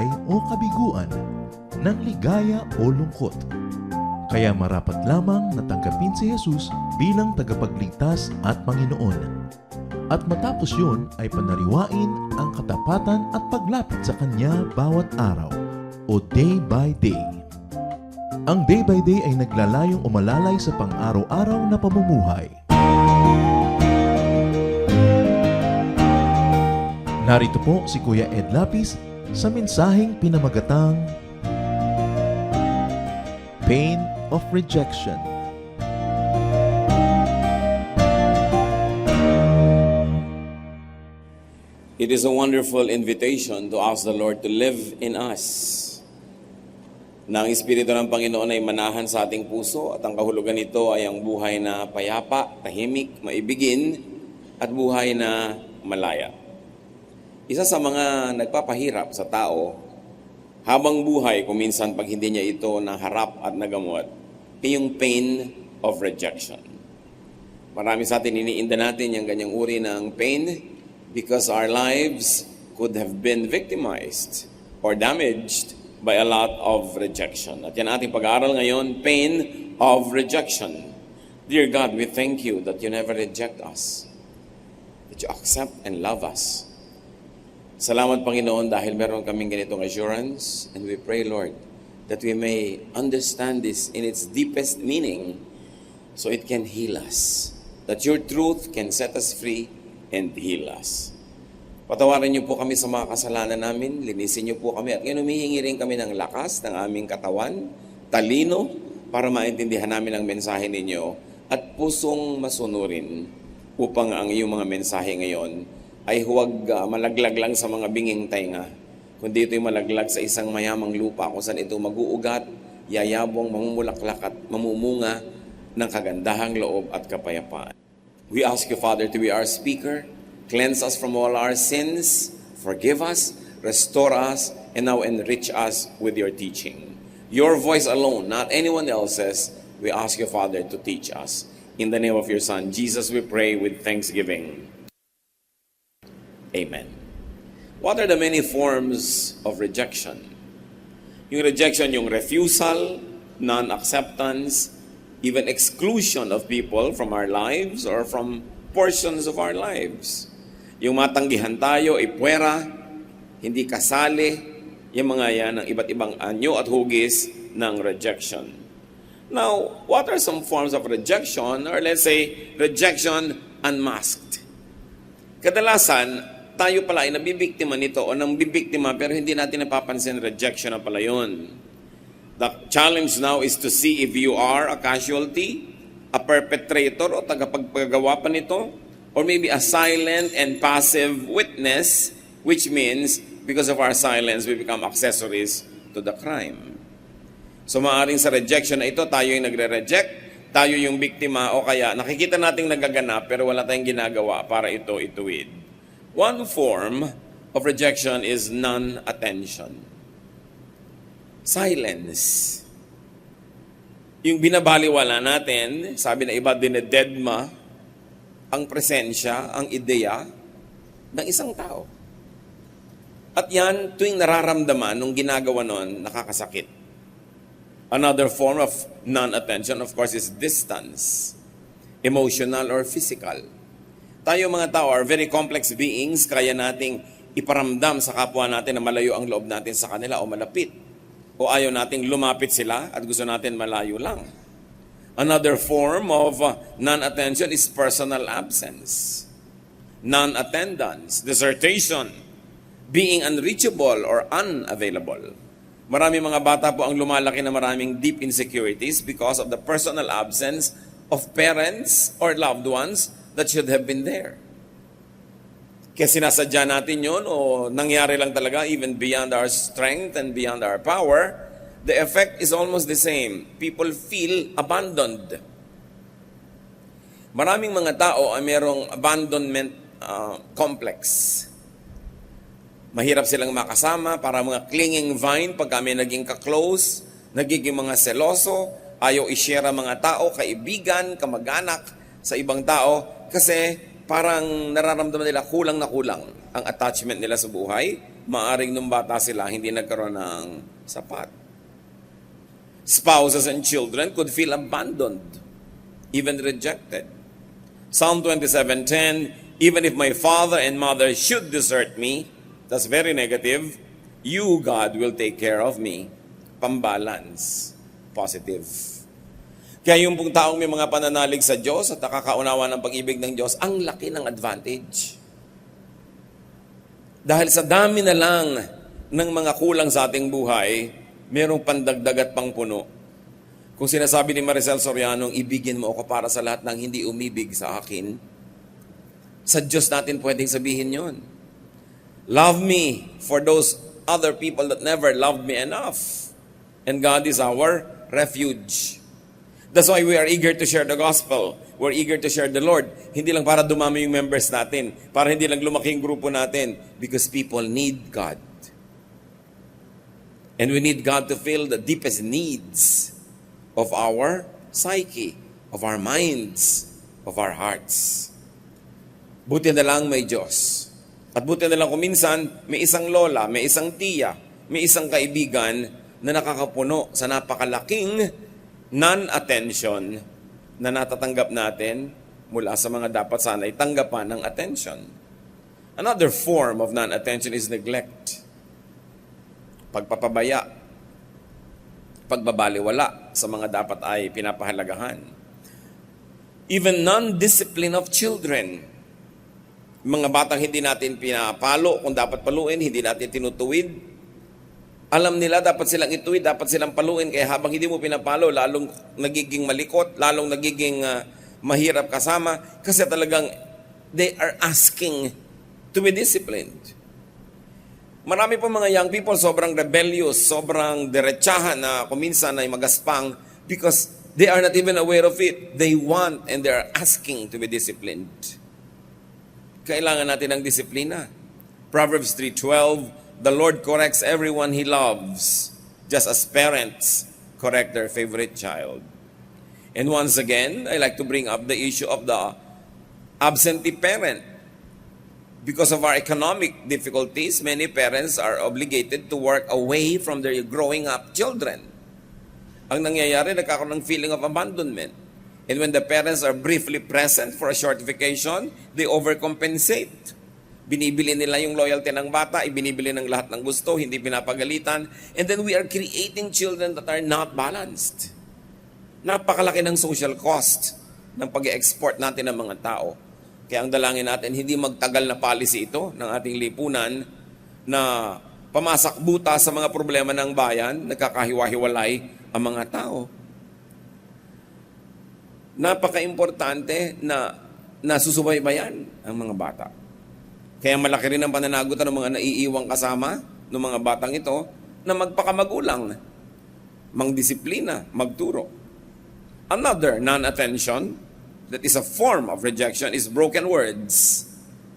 buhay o kabiguan, ng ligaya o lungkot. Kaya marapat lamang na tanggapin si Jesus bilang tagapagligtas at Panginoon. At matapos yun ay panariwain ang katapatan at paglapit sa Kanya bawat araw o day by day. Ang day by day ay naglalayong umalalay sa pang-araw-araw na pamumuhay. Narito po si Kuya Ed Lapis sa mensaheng pinamagatang Pain of Rejection. It is a wonderful invitation to ask the Lord to live in us. Na ang Espiritu ng Panginoon ay manahan sa ating puso at ang kahulugan nito ay ang buhay na payapa, tahimik, maibigin at buhay na malaya. Isa sa mga nagpapahirap sa tao habang buhay, kung minsan pag hindi niya ito naharap at nagamot, ay yung pain of rejection. Marami sa atin iniinda natin yung ganyang uri ng pain because our lives could have been victimized or damaged by a lot of rejection. At yan ating pag-aaral ngayon, pain of rejection. Dear God, we thank you that you never reject us, that you accept and love us. Salamat, Panginoon, dahil meron kaming ganitong assurance, and we pray, Lord, that we may understand this in its deepest meaning so it can heal us, that your truth can set us free and heal us. Patawarin niyo po kami sa mga kasalanan namin, linisin niyo po kami, at ngayon humihingi rin kami ng lakas ng aming katawan, talino, para maintindihan namin ang mensahe ninyo, at pusong masunurin upang ang iyong mga mensahe ngayon ay huwag malaglag lang sa mga binging tainga, kundi ito'y malaglag sa isang mayamang lupa kung saan ito mag-uugat, yayabong, mamumulaklak at mamumunga ng kagandahang loob at kapayapaan. We ask you, Father, to be our speaker. Cleanse us from all our sins, forgive us, restore us, and now enrich us with your teaching. Your voice alone, not anyone else's, we ask you, Father, to teach us. In the name of your Son, Jesus, we pray with thanksgiving. Amen. What are the many forms of rejection? Yung rejection, yung refusal, non-acceptance, even exclusion of people from our lives or from portions of our lives. Yung matanggihan tayo, ipwera, hindi kasali, yung mga yan ng iba't ibang anyo at hugis ng rejection. Now, what are some forms of rejection, or let's say, rejection unmasked? Kadalasan, tayo pala ay nabibiktima nito o nang bibiktima pero hindi natin napapansin rejection na pala yun. The challenge now is to see if you are a casualty, a perpetrator o tagapagpagawa pa nito, or maybe a silent and passive witness, which means because of our silence, we become accessories to the crime. So maaaring sa rejection na ito, tayo yung nagre-reject, tayo yung biktima, o kaya nakikita nating nagaganap pero wala tayong ginagawa para ito ituwid. One form of rejection is non-attention. Silence. Yung binabaliwala natin, sabi na iba, dinededma ang presensya, ang ideya ng isang tao. At yan, tuwing nararamdaman nung ginagawa nun, nakakasakit. Another form of non-attention, of course, is distance. Emotional or physical. Tayo mga tao are very complex beings, kaya nating iparamdam sa kapwa natin na malayo ang loob natin sa kanila o malapit. O ayaw nating lumapit sila at gusto natin malayo lang. Another form of non-attention is personal absence, non-attendance, desertation, being unreachable or unavailable. Marami mga bata po ang lumalaki na maraming deep insecurities because of the personal absence of parents or loved ones that should have been there. Kaya sinasadya natin yun o nangyari lang talaga even beyond our strength and beyond our power, the effect is almost the same. People feel abandoned. Maraming mga tao ay mayroong abandonment complex. Mahirap silang makasama, para mga clinging vine pag kami naging ka-close, nagiging mga seloso, ayaw i-share ang mga tao, kaibigan, kamag-anak sa ibang tao kasi parang nararamdaman nila kulang na kulang ang attachment nila sa buhay maaring nung bata sila, hindi nagkaroon ng sapat. Spouses and children could feel abandoned, even rejected. Psalm 27:10, even if my father and mother should desert me, that's very negative, you, God, will take care of me. Pambalance, positive. Kaya yung pong taong may mga pananalig sa Diyos at nakakaunawa ng pag-ibig ng Diyos, ang laki ng advantage. Dahil sa dami na lang ng mga kulang sa ating buhay, merong pandagdag at pangpuno. Kung sinasabi ni Maricel Soriano, ibigin mo ako para sa lahat ng hindi umibig sa akin, sa Diyos natin pwedeng sabihin yon. Love me for those other people that never loved me enough. And God is our refuge. That's why we are eager to share the gospel. We're eager to share the Lord. Hindi lang para dumami yung members natin, para hindi lang lumaki yung grupo natin, because people need God. And we need God to fill the deepest needs of our psyche, of our minds, of our hearts. Buti na lang may Diyos. At buti na lang kung minsan, may isang lola, may isang tiya, may isang kaibigan na nakakapuno sa napakalaking non-attention na natatanggap natin mula sa mga dapat sana'y tanggapan ng attention. Another form of non-attention is neglect. Pagpapabaya, pagbabaliwala sa mga dapat ay pinapahalagahan. Even non-discipline of children. Mga batang hindi natin pinapalo kung dapat paluin, hindi natin tinutuwid. Alam nila dapat silang ituwid, dapat silang paluin, kaya habang hindi mo pinapalo, lalong nagiging malikot, lalong nagiging mahirap kasama, kasi talagang they are asking to be disciplined. Marami po mga young people sobrang rebellious, sobrang diretsahan na kuminsan ay magaspang because they are not even aware of it. They want and they are asking to be disciplined. Kailangan natin ng disiplina. Proverbs 3:12, the Lord corrects everyone He loves, just as parents correct their favorite child. And once again, I like to bring up the issue of the absentee parent. Because of our economic difficulties, many parents are obligated to work away from their growing up children. Ang nangyayari, nagkakaroon ng feeling of abandonment. And when the parents are briefly present for a short vacation, they overcompensate. Binibili nila yung loyalty ng bata, ibinibili ng lahat ng gusto, hindi pinapagalitan. And then we are creating children that are not balanced. Napakalaki ng social cost ng pag-export natin ng mga tao. Kaya ang dalangin natin, hindi magtagal na policy ito ng ating lipunan na pamasak buta sa mga problema ng bayan, nagkakahiwa-hiwalay ang mga tao. Napaka-importante na nasusubaybayan ang mga bata. Kaya malaki rin ang pananagutan ng mga naiiwang kasama ng mga batang ito na magpakamagulang, mangdisiplina, magturo. Another non-attention that is a form of rejection is broken words,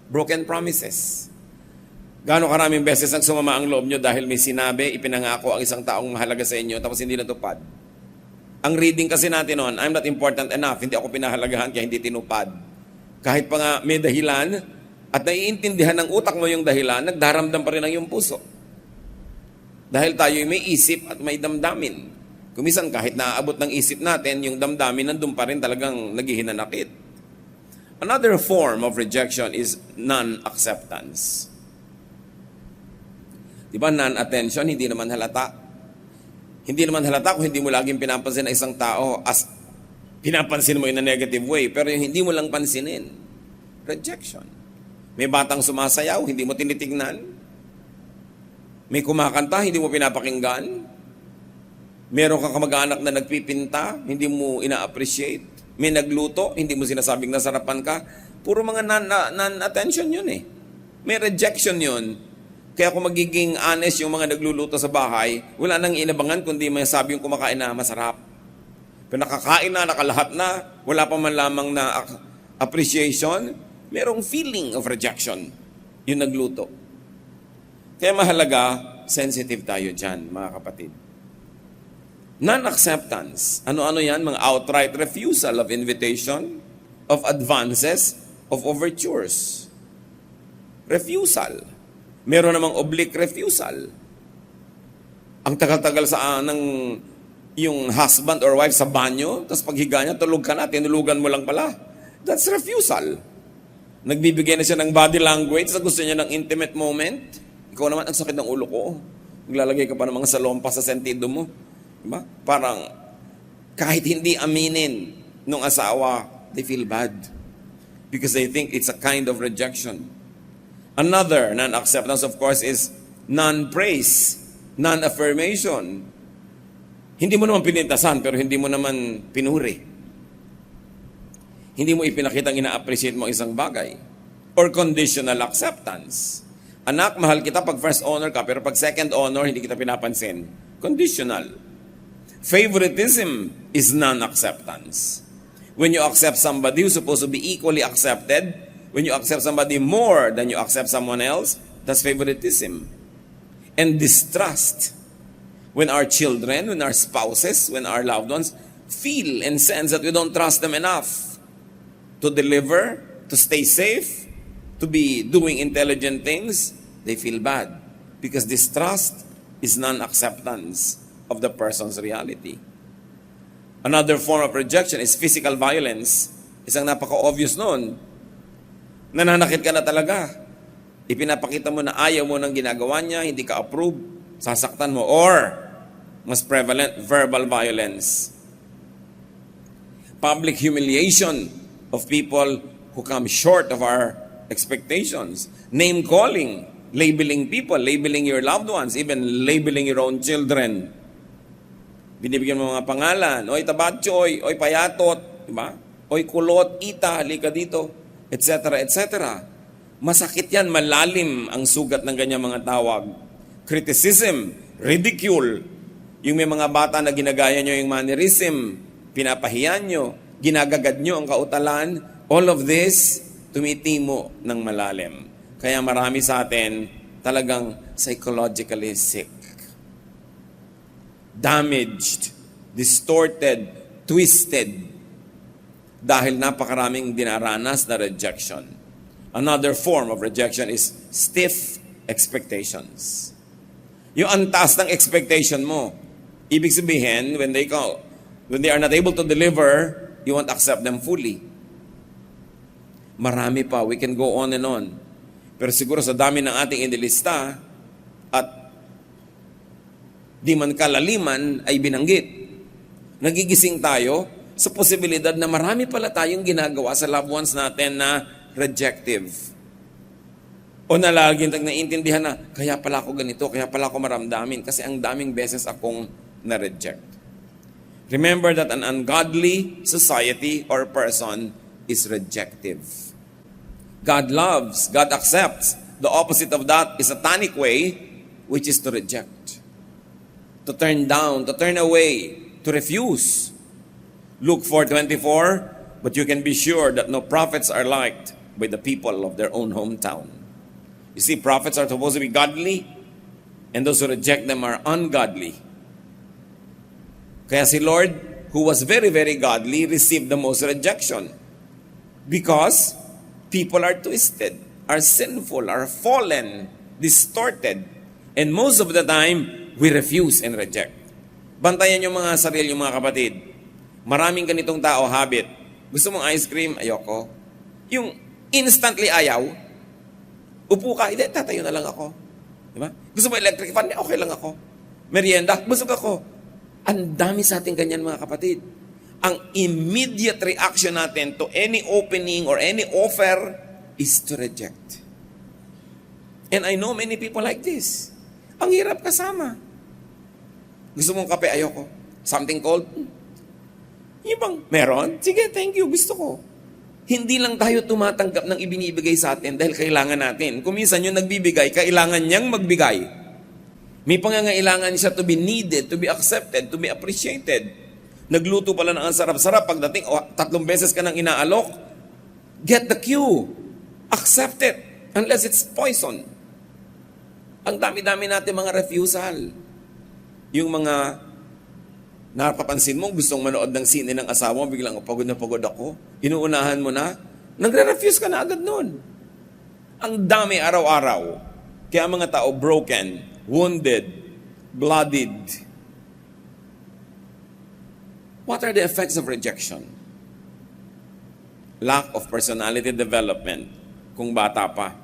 broken promises. Gaano karaming beses ang sumama ang loob nyo dahil may sinabi, ipinangako ang isang taong mahalaga sa inyo, tapos hindi natupad. Ang reading kasi natin noon, I'm not important enough, hindi ako pinahalagahan kaya hindi tinupad. Kahit pa nga may dahilan, at naiintindihan ng utak mo yung dahilan, nagdaramdam pa rin ang iyong puso. Dahil tayo'y may isip at may damdamin. Kumisan kahit naaabot ng isip natin, yung damdamin nandun pa rin talagang naghihinanakit. Another form of rejection is non-acceptance. Di ba, non-attention, hindi naman halata. Hindi naman halata kung hindi mo laging pinapansin na isang tao as pinapansin mo in a negative way, pero yung hindi mo lang pansinin, rejection. May batang sumasayaw, hindi mo tinitingnan. May kumakanta, hindi mo pinapakinggan. Meron kang kamag-anak na nagpipinta, hindi mo ina-appreciate. May nagluto, hindi mo sinasabing nasarapan ka. Puro mga non-attention yun eh. May rejection yun. Kaya kung magiging honest yung mga nagluluto sa bahay, wala nang inabangan kundi may sabi yung kumakain na masarap. Pero nakakain na, nakalahat na, wala pa man lamang na appreciation, merong feeling of rejection yung nagluto. Kaya mahalaga, sensitive tayo dyan, mga kapatid. Non-acceptance. Ano-ano yan? Mga outright refusal of invitation, of advances, of overtures. Refusal. Meron namang oblique refusal. Ang tagal-tagal ng yung husband or wife sa banyo, tapos paghiga niya, tulog ka na, tinulugan mo lang pala. That's refusal. Nagbibigay na siya ng body language, sa gusto niya ng intimate moment. Ikaw naman, ang sakit ng ulo ko. Maglalagay ka pa ng mga salompa sa sentido mo. Diba? Parang, kahit hindi aminin nung asawa, they feel bad. Because they think it's a kind of rejection. Another non-acceptance, of course, is non-praise, non-affirmation. Hindi mo naman pinintasan, pero hindi mo naman pinuri. Hindi mo ipinakitang ina-appreciate mo isang bagay. Or conditional acceptance. Anak, mahal kita pag first honor ka, pero pag second honor, hindi kita pinapansin. Conditional. Favoritism is non-acceptance. When you accept somebody who's supposed to be equally accepted, when you accept somebody more than you accept someone else, that's favoritism. And distrust. When our children, when our spouses, when our loved ones feel and sense that we don't trust them enough to deliver, to stay safe, to be doing intelligent things, they feel bad. Because distrust is non-acceptance of the person's reality. Another form of rejection is physical violence. Isang napaka-obvious nun. Nananakit ka na talaga. Ipinapakita mo na ayaw mo ng ginagawa niya, hindi ka approve, sasaktan mo, or mas prevalent, verbal violence. Public humiliation of people who come short of our expectations. Name calling, labeling people, labeling your loved ones, even labeling your own children. Binibigyan mo mga pangalan, oy tabatchoy, oy payatot, diba? Oy kulot, ita, halika dito, etc., etc. Masakit yan, malalim ang sugat ng ganyang mga tawag. Criticism, ridicule, yung may mga bata na ginagaya nyo yung mannerism, pinapahiyan nyo, ginagagad nyo ang kautalan, all of this, tumitimo ng malalim. Kaya marami sa atin talagang psychologically sick. Damaged, distorted, twisted, dahil napakaraming dinaranas na rejection. Another form of rejection is stiff expectations. Yung antas ng expectation mo. Ibig sabihin, when they are not able to deliver, you won't accept them fully. Marami pa, we can go on and on. Pero siguro sa dami ng ating inilista at di man kalaliman ay binanggit. Nagigising tayo sa posibilidad na marami pala tayong ginagawa sa loved ones natin na rejective. O nalaging naiintindihan na, kaya pala ako ganito, kaya pala ako maramdamin, kasi ang daming beses akong na-reject. Remember that an ungodly society or person is rejective. God loves, God accepts. The opposite of that is a satanic way, which is to reject. To turn down, to turn away, to refuse. Luke 4:24, but you can be sure that no prophets are liked by the people of their own hometown. You see, prophets are supposed to be godly, and those who reject them are ungodly. Kaya si Lord, who was very, very godly, received the most rejection. Because people are twisted, are sinful, are fallen, distorted. And most of the time, we refuse and reject. Bantayan yung mga sarili, yung mga kapatid. Maraming ganitong tao, habit. Gusto mong ice cream? Ayoko. Yung instantly ayaw, upo ka, hindi, tatayo na lang ako. Diba? Gusto mo electric fan? Okay lang ako. Merienda? Busog ako. Ang dami sa ating ganyan, mga kapatid. Ang immediate reaction natin to any opening or any offer is to reject. And I know many people like this. Ang hirap kasama. Gusto mong kape? Ayoko. Something cold? Ibang, meron? Sige, thank you, gusto ko. Hindi lang tayo tumatanggap ng ibinibigay sa atin dahil kailangan natin. Kung minsan yung nagbibigay, kailangan niyang magbigay. May pangangailangan siya to be needed, to be accepted, to be appreciated. Nagluto pala ng ang sarap-sarap. Pagdating, 3 beses ka nang inaalok, get the cue. Accept it. Unless it's poison. Ang dami-dami natin mga refusal. Yung mga napapansin mo, gustong manood ng sine ng asawa mo, biglang pagod na pagod ako. Inuunahan mo na, nagre-refuse ka na agad nun. Ang dami araw-araw. Kaya ang mga tao broken, wounded, bloodied. What are the effects of rejection? Lack of personality development kung bata pa.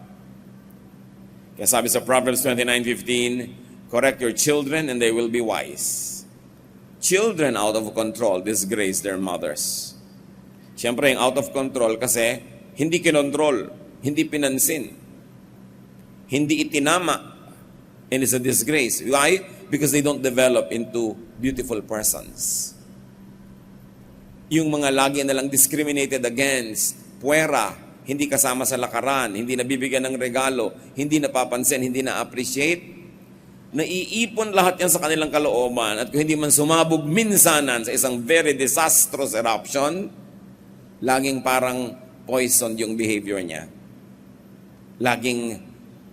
Kaya sabi sa Proverbs 29:15, correct your children and they will be wise. Children out of control disgrace their mothers. Siyempre, yung out of control kasi hindi kinontrol, hindi pinansin, hindi itinama, and it's a disgrace. Why? Because they don't develop into beautiful persons. Yung mga lagi na lang discriminated against, puwera, hindi kasama sa lakaran, hindi nabibigyan ng regalo, hindi napapansin, hindi na-appreciate, naiipon lahat yan sa kanilang kalooban at kung hindi man sumabog minsanan sa isang very disastrous eruption, laging parang poison yung behavior niya. Laging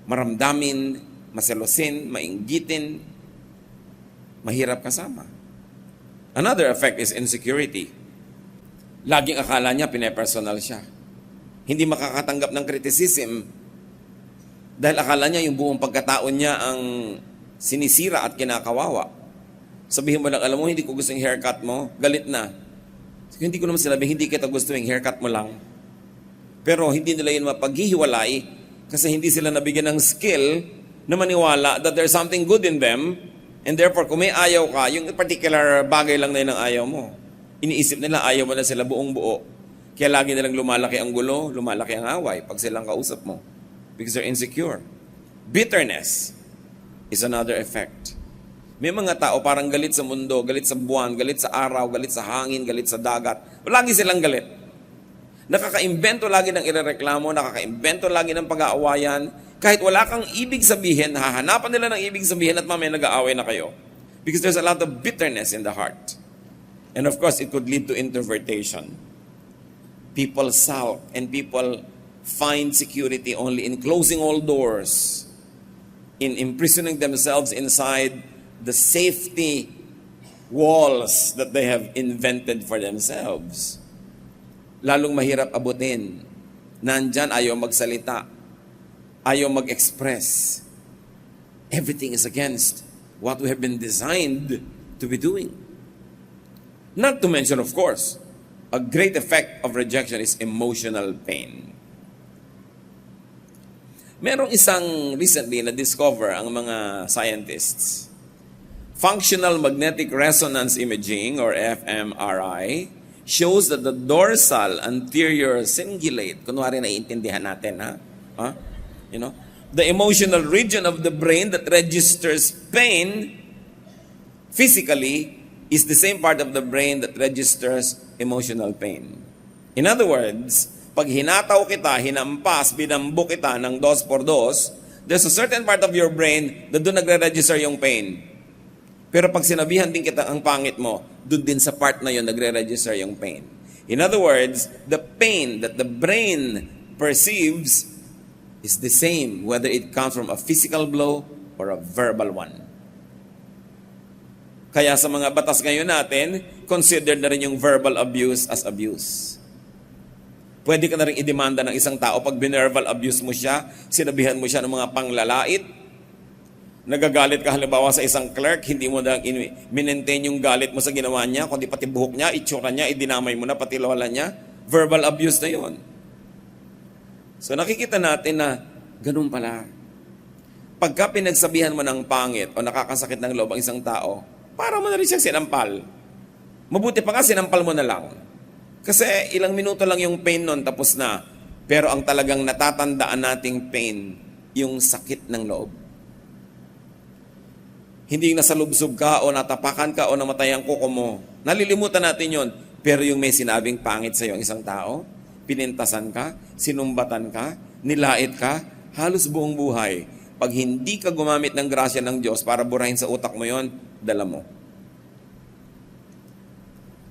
maramdamin, maselosin, mainggitin, mahirap kasama. Another effect is insecurity. Laging akala niya pinepersonal siya. Hindi makakatanggap ng criticism dahil akala niya yung buong pagkataon niya ang sinisira at kinakawawa. Sabihin mo lang, alam mo, hindi ko gusto yung haircut mo, galit na. Hindi ko naman sinabi, hindi kita gusto yung haircut mo lang. Pero hindi nila yun mapaghihiwalay kasi hindi sila nabigyan ng skill na maniwala that there's something good in them and therefore kung may ayaw ka, yung particular bagay lang na yun ang ayaw mo. Iniisip nila ayaw mo na sila buong buo. Kaya lagi nilang lumalaki ang gulo, lumalaki ang away pag silang kausap mo. Because they're insecure. Bitterness is another effect. May mga tao parang galit sa mundo, galit sa buwan, galit sa araw, galit sa hangin, galit sa dagat. Lagi silang galit. Nakaka-imbento lagi ng irereklamo, nakaka-imbento lagi ng pag-aawayan. Kahit wala kang ibig sabihin, hahanapan nila ng ibig sabihin at mamaya nag-aaway na kayo. Because there's a lot of bitterness in the heart. And of course, it could lead to introvertation. People sulk and people find security only in closing all doors, in imprisoning themselves inside the safety walls that they have invented for themselves. Lalong mahirap abutin. Nandyan, ayaw magsalita. Ayaw mag-express. Everything is against what we have been designed to be doing. Not to mention, of course, a great effect of rejection is emotional pain. Merong isang recently na-discover ang mga scientists. Functional magnetic resonance imaging or fMRI shows that the dorsal anterior cingulate, kunwari naiintindihan natin, the emotional region of the brain that registers pain physically is the same part of the brain that registers emotional pain. In other words, pag hinataw kita, hinampas, binambok kita ng 2x2, there's a certain part of your brain na doon nagre-register yung pain. Pero pag sinabihan din kita ang pangit mo, doon din sa part na yun nagre-register yung pain. In other words, the pain that the brain perceives is the same whether it comes from a physical blow or a verbal one. Kaya sa mga batas ngayon natin, considered na rin yung verbal abuse as abuse. Pwede ka na rin idemanda ng isang tao pag binerbal abuse mo siya, sinabihan mo siya ng mga panglalait, nagagalit ka halimbawa sa isang clerk, hindi mo na minentain yung galit mo sa ginawa niya, kundi pati buhok niya, itsura niya, idinamay mo na, pati lola niya, verbal abuse na yon. So nakikita natin na ganun pala. Pagka pinagsabihan mo ng pangit o nakakasakit ng loob ang isang tao, para mo na rin siyang sinampal. Mabuti pa nga, sinampal mo na lang. Kasi ilang minuto lang yung pain nun, tapos na. Pero ang talagang natatandaan nating pain, yung sakit ng loob. Hindi yung nasalubsob ka o natapakan ka o namatay ang kuko mo. Nalilimutan natin yon. Pero yung may sinabing pangit sa iyo ang isang tao, pinintasan ka, sinumbatan ka, nilait ka, halos buong buhay. Pag hindi ka gumamit ng grasya ng Diyos para burahin sa utak mo yon, dala mo.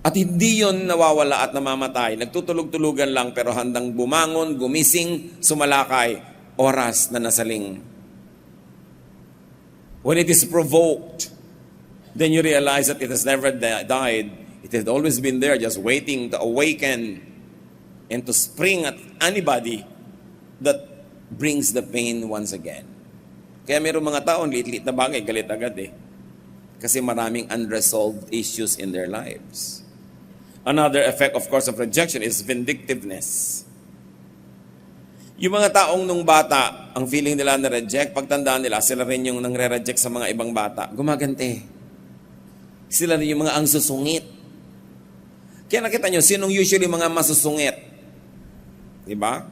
At hindi yon nawawala at namamatay. Nagtutulog-tulugan lang pero handang bumangon, gumising, sumalakay, oras na nasaling. When it is provoked, then you realize that it has never died. It has always been there, just waiting to awaken and to spring at anybody that brings the pain once again. Kaya mayroong mga tao, liit-liit na bagay, galit agad eh. Kasi maraming unresolved issues in their lives. Another effect, of course, of rejection is vindictiveness. Yung mga taong nung bata, ang feeling nila na reject, pagtandaan nila, sila rin yung nangre-reject sa mga ibang bata. Gumagante. Sila rin yung mga ang susungit. Kaya nakita nyo, sinong usually mga masusungit? Diba?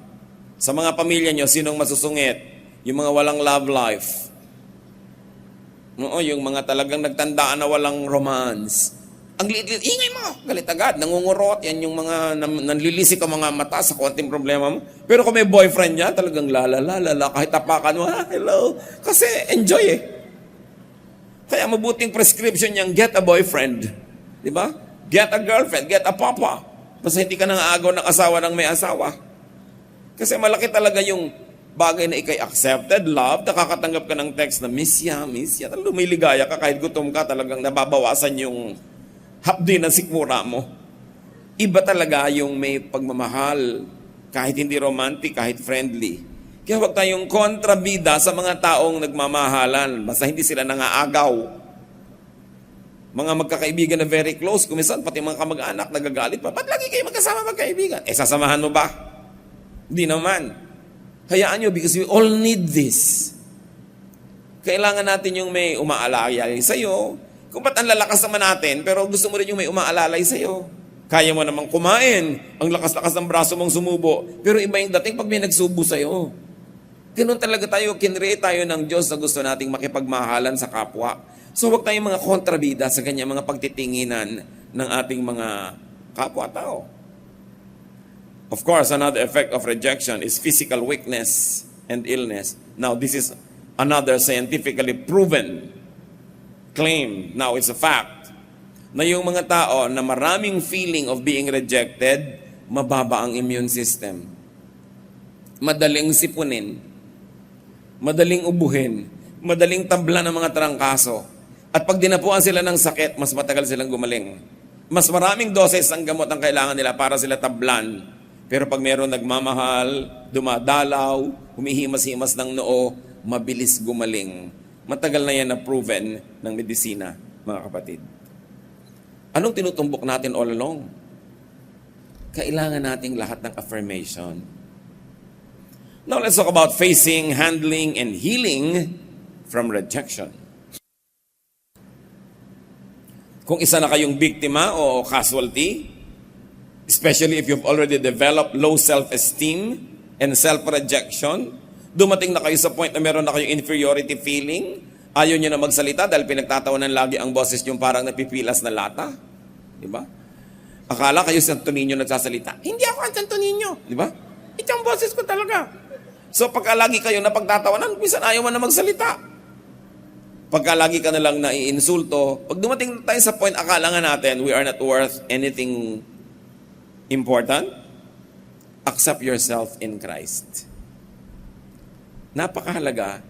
Sa mga pamilya nyo, sinong masusungit? Yung mga walang love life. Oo, yung mga talagang nagtandaan na walang romance. Ang liit-liit, ingay mo, galit agad, nangungurot, yan yung mga nanlilisik ang mga mata sa konting problema mo. Pero kung may boyfriend niya, talagang lalala, kahit tapakan mo, hello, kasi enjoy eh. Kaya mabuting prescription niyang get a boyfriend. Di ba? Get a girlfriend, get a papa. Basta hindi ka nang aagaw ng asawa ng may asawa. Kasi malaki talaga yung bagay na ikay accepted, love, nakakatanggap ka ng text na miss ya. Talagang lumiligaya ka kahit gutom ka, talagang nababawasan yung hapdi ng sikmura mo. Iba talaga yung may pagmamahal, kahit hindi romantic, kahit friendly. Kaya huwag tayong kontrabida sa mga taong nagmamahalan, basta hindi sila nangaagaw. Mga magkakaibigan na very close, kumisan pati mga kamag-anak nagagalit pa, ba't lagi kayo magkasama magkaibigan? Sasamahan mo ba? Hindi naman. Hayaan nyo, because we all need this. Kailangan natin yung may umaalalay sa'yo. Kung ba't ang lalakas naman natin, pero gusto mo rin yung may umaalalay sa'yo. Kaya mo namang kumain, ang lakas-lakas ng braso mong sumubo, pero iba yung dating pag may nagsubo sa'yo. Ganun talaga tayo, kinreate tayo ng Diyos na gusto nating makipagmahalan sa kapwa. So huwag tayong mga kontrabida sa ganyan mga pagtitinginan ng ating mga kapwa-tao. Of course, another effect of rejection is physical weakness and illness. Now, this is another scientifically proven claim. Now, it's a fact na yung mga tao na maraming feeling of being rejected, mababa ang immune system. Madaling sipunin, madaling ubuhin, madaling tabla ng mga trangkaso. At pag dinapuan sila ng sakit, mas matagal silang gumaling. Mas maraming doses ang gamot ang kailangan nila para sila tablan. Pero pag meron nagmamahal, dumadalaw, humihimas-himas ng noo, mabilis gumaling. Matagal na yan na proven ng medisina, mga kapatid. Anong tinutumbok natin all along? Kailangan nating lahat ng affirmation. Now let's talk about facing, handling, and healing from rejection. Kung isa na kayong biktima o casualty, especially if you've already developed low self-esteem and self-rejection, dumating na kayo sa point na meron na kayong inferiority feeling, ayaw nyo na magsalita dahil pinagtatawanan lagi ang boses nyo parang napipilas na lata. Diba? Akala kayo Santo Niño nagsasalita. Hindi ako ang Santo Niño. Diba? Ito ang boses ko talaga. So pagka lagi kayo napagtatawanan, minsan ayaw mo na magsalita. Pagka lagi ka na lang naiinsulto, pag dumating tayo sa point, akala nga natin, we are not worth anything important, accept yourself in Christ. Napakahalaga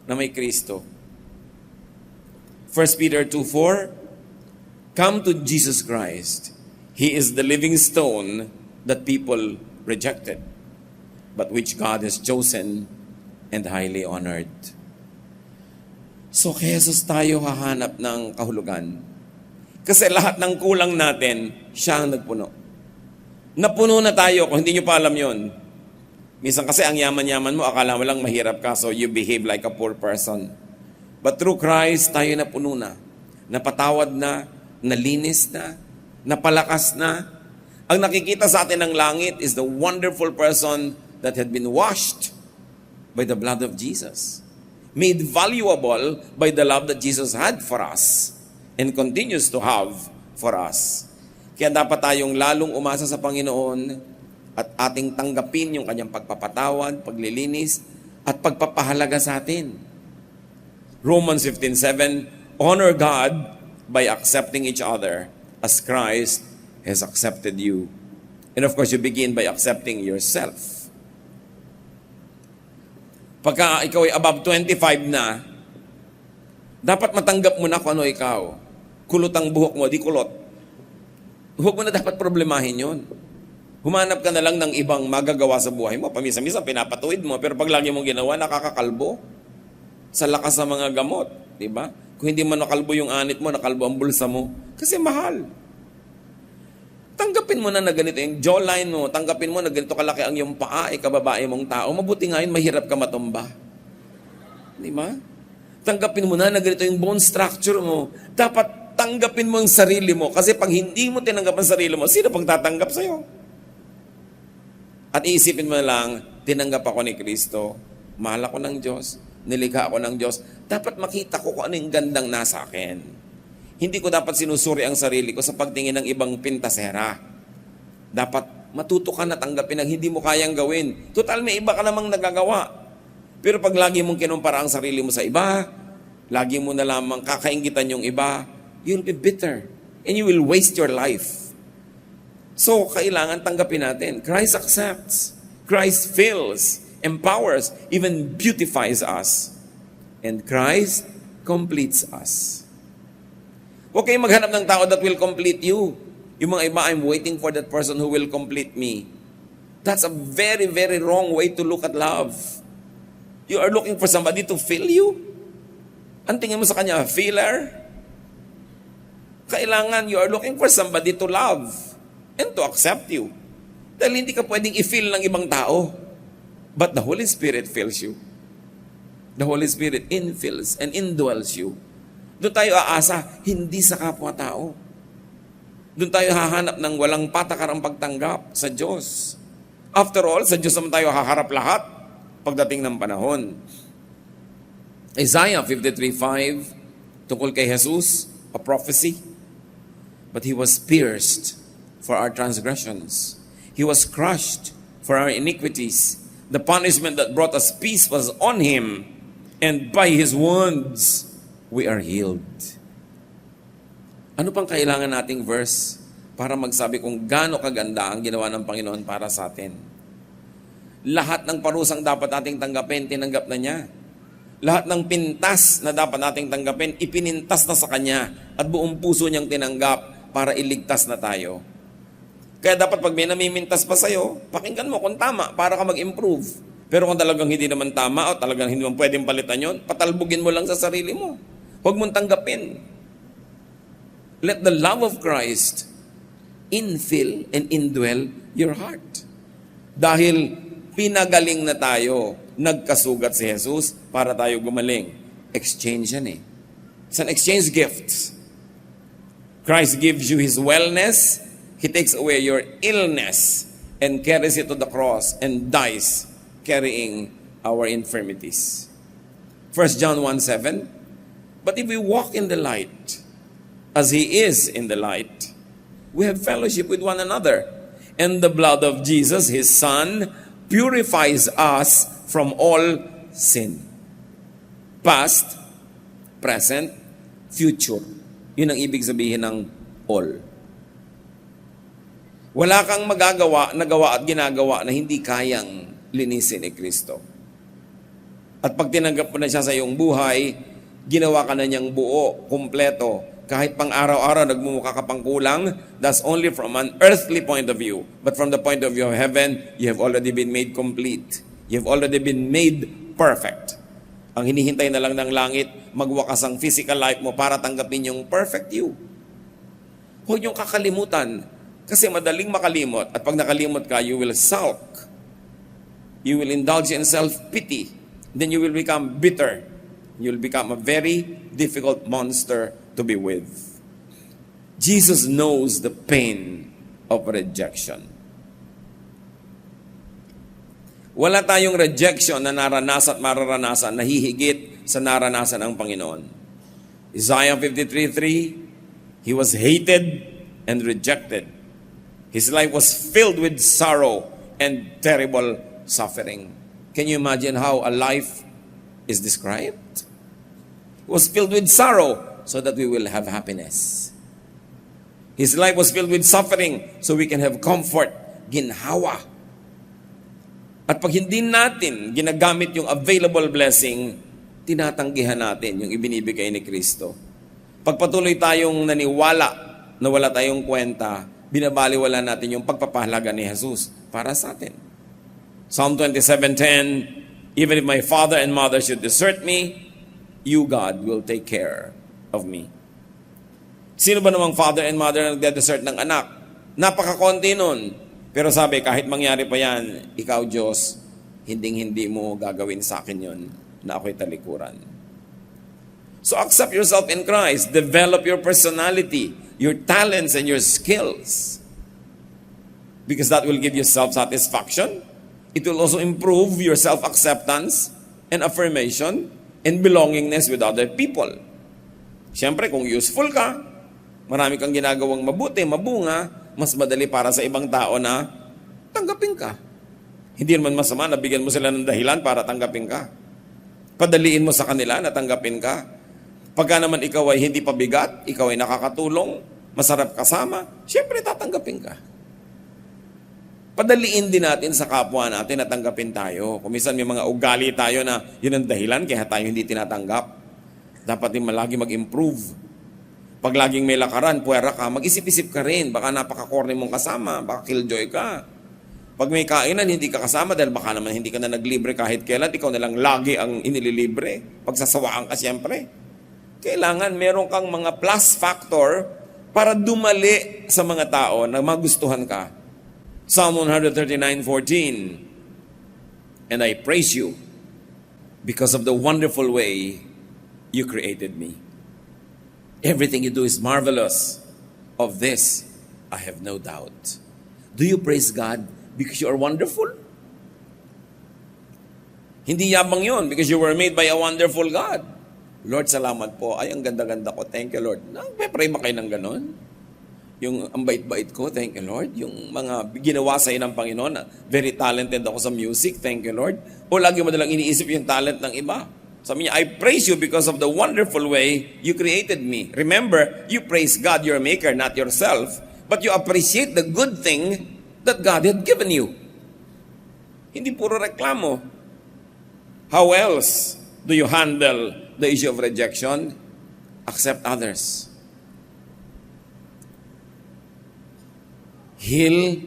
na may Kristo. 1 Peter 2:4, come to Jesus Christ. He is the living stone that people rejected, but which God has chosen and highly honored. So kay Jesus tayo hahanap ng kahulugan. Kasi lahat ng kulang natin, siya ang nagpuno. Napuno na tayo, kung hindi nyo pa alam yun. Minsan kasi ang yaman-yaman mo, akala mo lang mahirap ka, so you behave like a poor person. But through Christ, tayo napuno na. Napatawad na, nalinis na, napalakas na. Ang nakikita sa atin ng langit is the wonderful person that had been washed by the blood of Jesus. Made valuable by the love that Jesus had for us and continues to have for us. Kaya dapat tayong lalong umasa sa Panginoon at ating tanggapin yung kanyang pagpapatawad, paglilinis, at pagpapahalaga sa atin. Romans 15:7, honor God by accepting each other as Christ has accepted you. And of course, you begin by accepting yourself. Pagka ikaw ay above 25 na, dapat matanggap mo na kung ano ikaw. Kulot ang buhok mo, di kulot. Huwag mo na dapat problemahin yun. Humanap ka na lang ng ibang magagawa sa buhay mo. Paminsan-minsan pinapatuwid mo, pero pag lagi mong ginawa, nakakakalbo. sa lakas ng mga gamot, di ba? Kung hindi mo nakalbo yung anit mo, nakalbo ang bulsa mo, kasi mahal. Tanggapin mo na ganito yung jawline mo, tanggapin mo na ganito kalaki ang iyong paa, kababae mong tao, mabuti nga yun, mahirap ka matumba. Di ba? Tanggapin mo na ganito yung bone structure mo. Dapat tanggapin mo ang sarili mo, kasi pag hindi mo tinanggap ang sarili mo, sino pang tatanggap sa'yo? At iisipin mo na lang, tinanggap ako ni Kristo, mahal ako ng Diyos, nilikha ako ng Diyos, dapat makita ko kung ano yung gandang nasa akin. Hindi ko dapat sinusuri ang sarili ko sa pagtingin ng ibang pintasera. Dapat matuto ka na tanggapin ang hindi mo kayang gawin. Total, may iba ka namang nagagawa. Pero pag lagi mong kinumpara ang sarili mo sa iba, lagi mo na lamang kakaingitan yung iba, you'll be bitter and you will waste your life. So, kailangan tanggapin natin. Christ accepts. Christ fills, empowers, even beautifies us. And Christ completes us. Huwag kayong maghanap ng tao that will complete you. Yung mga iba, I'm waiting for that person who will complete me. That's a very, very wrong way to look at love. You are looking for somebody to fill you? Ang tingin mo sa kanya, filler? Kailangan you are looking for somebody to love and to accept you. Dahil hindi ka pwedeng i-fill ng ibang tao. But the Holy Spirit fills you. The Holy Spirit infills and indwells you. Doon tayo aasa, hindi sa kapwa-tao. Doon tayo hahanap ng walang patakarang pagtanggap sa Diyos. After all, sa Diyos naman tayo haharap lahat pagdating ng panahon. Isaiah 53:5, tungkol kay Jesus, a prophecy. But He was pierced for our transgressions. He was crushed for our iniquities. The punishment that brought us peace was on Him, and by His wounds, we are healed. Ano pang kailangan nating verse para magsabi kung gaano kaganda ang ginawa ng Panginoon para sa atin? Lahat ng parusang dapat nating tanggapin, tinanggap na niya. Lahat ng pintas na dapat nating tanggapin, ipinintas na sa Kanya at buong puso niyang tinanggap para iligtas na tayo. Kaya dapat pag may namimintas pa sa'yo, pakinggan mo kung tama para ka mag-improve. Pero kung talagang hindi naman tama o talagang hindi mo pwedeng palitan yun, patalbugin mo lang sa sarili mo. Huwag mong tanggapin. Let the love of Christ infill and indwell your heart. Dahil pinagaling na tayo, nagkasugat si Jesus para tayo gumaling. Exchange yan eh. It's an exchange gift. Christ gives you His wellness, He takes away your illness and carries it to the cross and dies carrying our infirmities. 1 John 1:7, but if we walk in the light, as He is in the light, we have fellowship with one another. And the blood of Jesus, His Son, purifies us from all sin. Past, present, future. Yun ang ibig sabihin ng all. Wala kang magagawa, nagawa at ginagawa na hindi kayang linisin ni Kristo. At pag tinanggap mo na siya sa iyong buhay, ginawa ka na niyang buo, kumpleto. Kahit pang araw-araw nagmumukha ka pang kulang, that's only from an earthly point of view. But from the point of view of heaven, you have already been made complete. You have already been made perfect. Ang hinihintay na lang ng langit, magwakas ang physical life mo para tanggapin yung perfect you. Huwag niyong kakalimutan. Kasi madaling makalimot. At pag nakalimot ka, you will sulk. You will indulge in self-pity. Then you will become bitter. You will become a very difficult monster to be with. Jesus knows the pain of rejection. Wala tayong rejection na naranasan at mararanasan na hihigit sa naranasan ng Panginoon. Isaiah 53:3, He was hated and rejected. His life was filled with sorrow and terrible suffering. Can you imagine how a life is described? It was filled with sorrow so that we will have happiness. His life was filled with suffering so we can have comfort, ginhawa. At pag hindi natin ginagamit yung available blessing, tinatanggihan natin yung ibinibigay ni Kristo. Pagpatuloy tayong naniwala na wala tayong kwenta, binabaliwala natin yung pagpapahalaga ni Jesus para sa atin. Psalm 27:10, even if my father and mother should desert me, you, God, will take care of me. Sino ba namang father and mother na nagde-desert ng anak? Napakakonti nun. Pero sabi, kahit mangyari pa yan, ikaw, Diyos, hindi mo gagawin sa akin yon na ako'y talikuran. So accept yourself in Christ. Develop your personality, your talents, and your skills. Because that will give you self-satisfaction. It will also improve your self-acceptance and affirmation and belongingness with other people. Siyempre, kung useful ka, marami kang ginagawang mabuti, mabunga, mas madali para sa ibang tao na tanggapin ka. Hindi naman masama na bigyan mo sila ng dahilan para tanggapin ka. Padaliin mo sa kanila na tanggapin ka. Pagka naman ikaw ay hindi pabigat, ikaw ay nakakatulong, masarap kasama, siyempre tatanggapin ka. Padaliin din natin sa kapwa natin na tanggapin tayo. Kung minsan may mga ugali tayo na yun ang dahilan kaya tayo hindi tinatanggap. Dapat din malagi mag-improve. Pag laging may lakaran, puwera ka, mag-isip-isip ka rin. Baka napaka-corny mong kasama, baka killjoy ka. Pag may kainan, hindi ka kasama dahil baka naman hindi ka na naglibre kahit kailan. Ikaw na lang lagi ang inililibre. Pagsasawaan ka siyempre. Kailangan meron kang mga plus factor para dumali sa mga tao na magustuhan ka. Psalm 139:14, and I praise you because of the wonderful way you created me. Everything you do is marvelous. Of this, I have no doubt. Do you praise God because you are wonderful? Hindi yabang yun because you were made by a wonderful God. Lord, salamat po. Ay, ang ganda-ganda ko. Thank you, Lord. Nagpe-pray ba kayo ng ganon? Yung ang bait-bait ko, thank you, Lord. Yung mga ginawa sa'yo ng Panginoon, very talented ako sa music, thank you, Lord. O lagi mo nalang iniisip yung talent ng iba. Sabi niya, I praise you because of the wonderful way you created me. Remember, you praise God, your maker, not yourself, but you appreciate the good thing that God had given you. Hindi puro reklamo. How else do you handle the issue of rejection? Accept others. Heal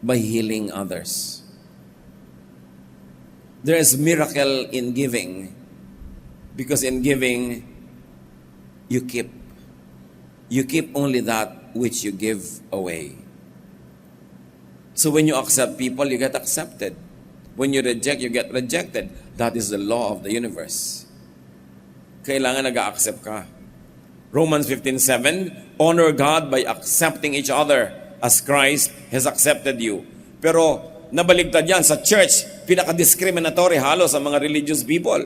by healing others. There is miracle in giving because in giving, you keep. You keep only that which you give away. So when you accept people, you get accepted. When you reject, you get rejected. That is the law of the universe. Kailangan nag-accept ka. Romans 15:7, honor God by accepting each other as Christ has accepted you. Pero nabaligtad yan sa church, pinaka-discriminatory halos sa mga religious people.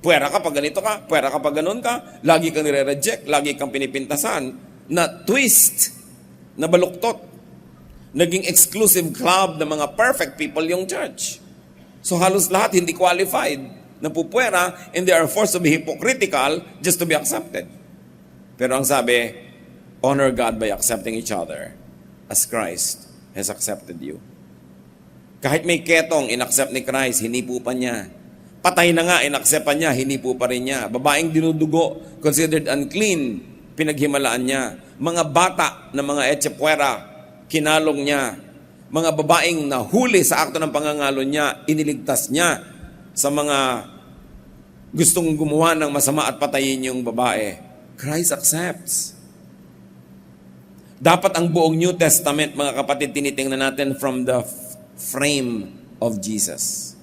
Puwera ka pag ganito ka, puwera ka pag ganun ka, lagi kang nire-reject, lagi kang pinipintasan, na twist, na baluktot. Naging exclusive club ng mga perfect people yung church. So halos lahat hindi qualified, na pupuwera, and they are forced to be hypocritical just to be accepted. Pero ang sabi, honor God by accepting each other as Christ has accepted you. Kahit may ketong, inaccept ni Christ, hinipo pa niya. Patay na nga, inaccept pa niya, hinipo pa rin niya. Babaeng dinudugo, considered unclean, pinaghimalaan niya. Mga bata na mga etchepuera, kinalong niya. Mga babaeng nahuli sa akto ng pangangalo niya, iniligtas niya sa mga gustong gumawa ng masama at patayin yung babae. Christ accepts. Dapat ang buong New Testament, mga kapatid, tinitingnan natin from the frame of Jesus.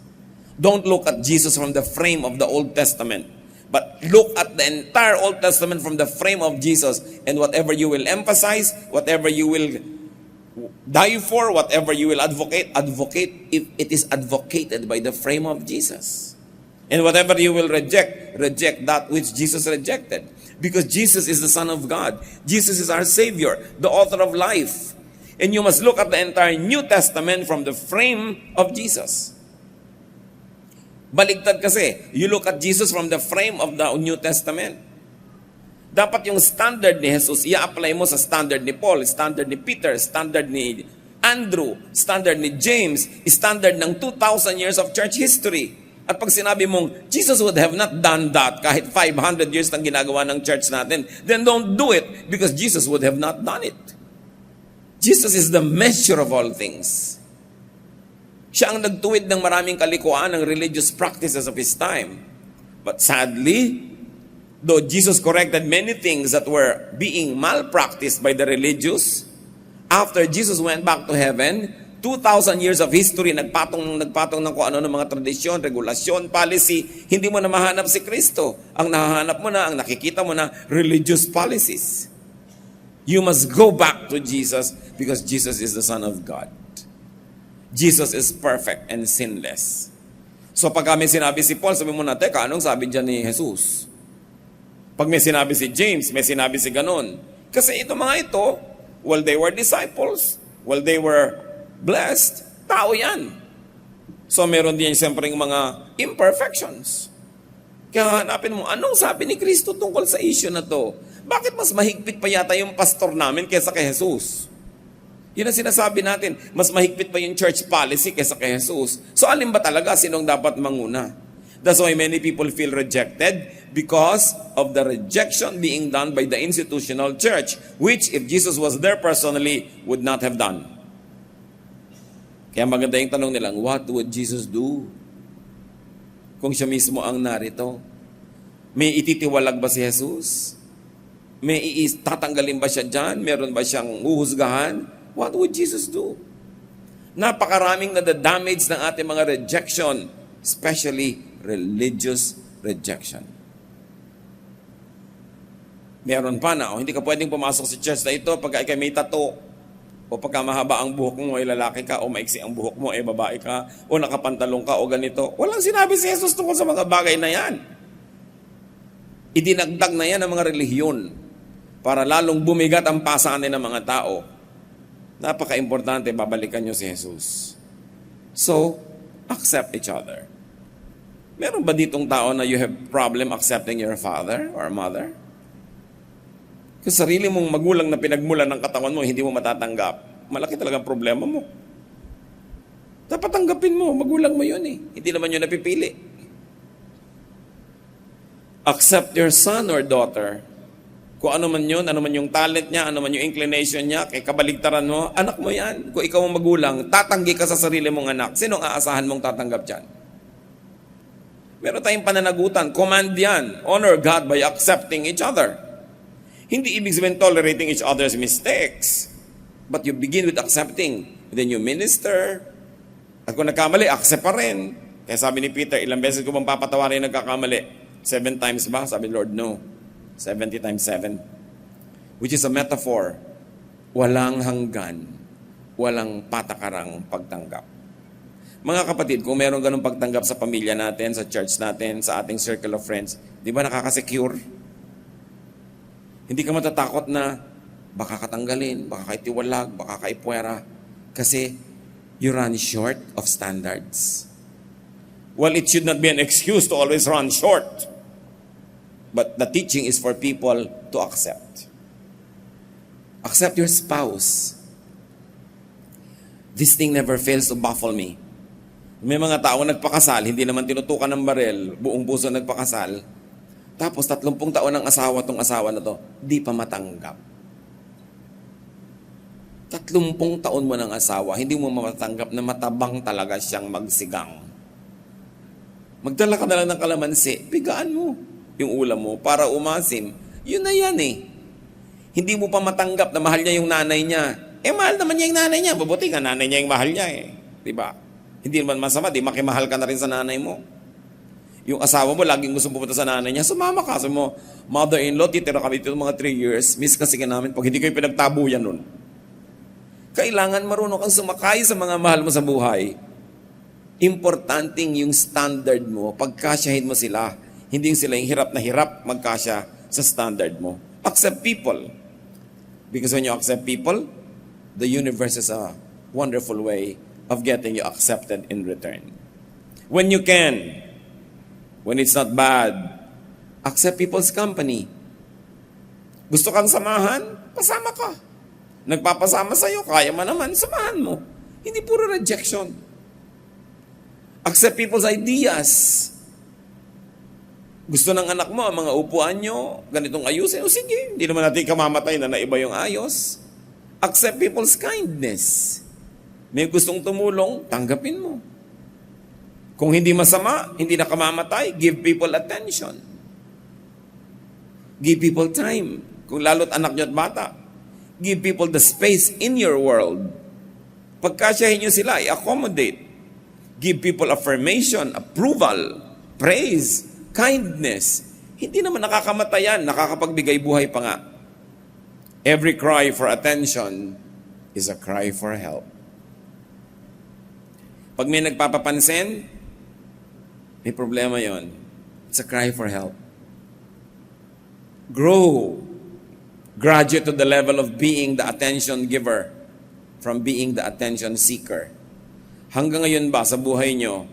Don't look at Jesus from the frame of the Old Testament, but look at the entire Old Testament from the frame of Jesus. And whatever you will emphasize, whatever you will die for, whatever you will advocate if it is advocated by the frame of Jesus. And whatever you will reject that which Jesus rejected. Because Jesus is the Son of God. Jesus is our Savior, the author of life. And you must look at the entire New Testament from the frame of Jesus. Baligtad kasi, you look at Jesus from the frame of the New Testament. Dapat yung standard ni Jesus, i-apply mo sa standard ni Paul, standard ni Peter, standard ni Andrew, standard ni James, standard ng 2,000 years of church history. At pag sinabi mong, Jesus would have not done that kahit 500 years nang ginagawa ng church natin, then don't do it because Jesus would have not done it. Jesus is the measure of all things. Siya ang nagtuwid ng maraming kalikuan ng religious practices of His time. But sadly, though Jesus corrected many things that were being malpracticed by the religious, after Jesus went back to heaven, 2,000 years of history, nagpatong ng kung ano ng mga tradisyon, regulasyon, policy, hindi mo na mahanap si Kristo. Ang nahahanap mo na, ang nakikita mo na, religious policies. You must go back to Jesus because Jesus is the Son of God. Jesus is perfect and sinless. So pag may sinabi si Paul, sabi mo na, teka, anong sabi dyan ni Jesus? Pag may sinabi si James, may sinabi si ganon. Kasi ito mga ito, while they were disciples, while they were blessed, tao yan. So meron din siyempre mga imperfections. Kaya hanapin mo, anong sabi ni Kristo tungkol sa issue na to? Bakit mas mahigpit pa yata yung pastor namin kaysa kay Jesus? Yun ang sinasabi natin, mas mahigpit pa yung church policy kaysa kay Jesus. So alin ba talaga sinong dapat manguna? That's why many people feel rejected because of the rejection being done by the institutional church, which if Jesus was there personally, would not have done. Kaya maganda yung tanong nilang, what would Jesus do? Kung siya mismo ang narito. May ititiwalag ba si Jesus? May tatanggalin ba siya dyan? Meron ba siyang uhusgahan? What would Jesus do? Napakaraming nadadamage ng ating mga rejection, especially religious rejection. Meron pa na, hindi ka pwedeng pumasok sa church na ito pagka ikay may tattoo, o pagka mahaba ang buhok mo ay lalaki ka, o maiksi ang buhok mo ay babae ka, o nakapantalong ka, o ganito. Walang sinabi si Jesus tungkol sa mga bagay na yan. Idinagdag na yan ng mga relihiyon para lalong bumigat ang pasanin ng mga tao. Napaka-importante, babalikan nyo si Jesus. So, accept each other. Meron ba ditong tao na you have problem accepting your father or mother? Kung sarili mong magulang na pinagmulan ng katawan mo, hindi mo matatanggap, malaki talagang problema mo. Dapat tanggapin mo, magulang mo yun eh. Hindi naman yun napipili. Accept your son or daughter. Kung ano man yun, ano man yung talent niya, ano man yung inclination niya, kay kabaligtaran mo, anak mo yan. Kung ikaw ang magulang, tatanggi ka sa sarili mong anak. Sinong aasahan mong tatanggap dyan? Meron tayong pananagutan. Command yan. Honor God by accepting each other. Hindi ibig sabihin tolerating each other's mistakes. But you begin with accepting. Then you minister. At kung nagkamali, accept pa rin. Kaya sabi ni Peter, ilang beses ko bang papatawarin yung nagkakamali? 7 times ba? Sabi ni Lord, no. 70 times 7. Which is a metaphor. Walang hanggan. Walang patakarang pagtanggap. Mga kapatid, kung meron ganung pagtanggap sa pamilya natin, sa church natin, sa ating circle of friends, di ba nakaka-secure? Hindi ka matatakot na baka katanggalin, baka kaitiwalag, baka kaipwera. Kasi you run short of standards. Well, it should not be an excuse to always run short. But the teaching is for people to accept. Accept your spouse. This thing never fails to baffle me. May mga tao nagpakasal, hindi naman tinutukan ng barel, buong puso nagpakasal. Tapos 30 taon ng asawa tong asawa na to, di pa matanggap. 30 taon mo ng asawa, hindi mo matanggap na matabang talaga siyang magsigang. Magdala ka na lang ng kalamansi, pigaan mo yung ulam mo para umasim. Yun na yan eh. Hindi mo pa matanggap na mahal niya yung nanay niya. Mahal naman niya yung nanay niya. Mabuti nga nanay niya yung mahal niya eh. Diba? Hindi naman masama, di makimahal ka na rin sa nanay mo. Yung asawa mo, laging gusto pupunta sa nanay niya, sumama ka. Sabi mo, mother-in-law, titira kami dito mga 3 years, miss kasi ka namin pag hindi kayo pinagtabuyan nun. Kailangan marunong kang sumakay sa mga mahal mo sa buhay. Importanting yung standard mo, pagkasyahin mo sila. Hindi sila yung hirap na hirap magkasya sa standard mo. Accept people. Because when you accept people, the universe is a wonderful way of getting you accepted in return. When you can, when it's not bad, accept people's company. Gusto kang samahan? Pasama ka. Nagpapasama sa'yo, kaya mo naman, samahan mo. Hindi puro rejection. Accept people's ideas. Gusto ng anak mo, ang mga upuan nyo, ganitong ayusin, o sige, hindi naman natin kamamatay na naiba yung ayos. Accept people's kindness. May gustong tumulong, tanggapin mo. Kung hindi masama, hindi nakamamatay, give people attention. Give people time. Kung lalo't anak nyo at bata, give people the space in your world. Pagkasyahin nyo sila, i-accommodate. Give people affirmation, approval, praise, kindness. Hindi naman nakakamatay yan, nakakapagbigay buhay pa nga. Every cry for attention is a cry for help. Pag may nagpapapansin, may problema yon. It's a cry for help. Grow. Graduate to the level of being the attention giver from being the attention seeker. Hanggang ngayon ba sa buhay nyo,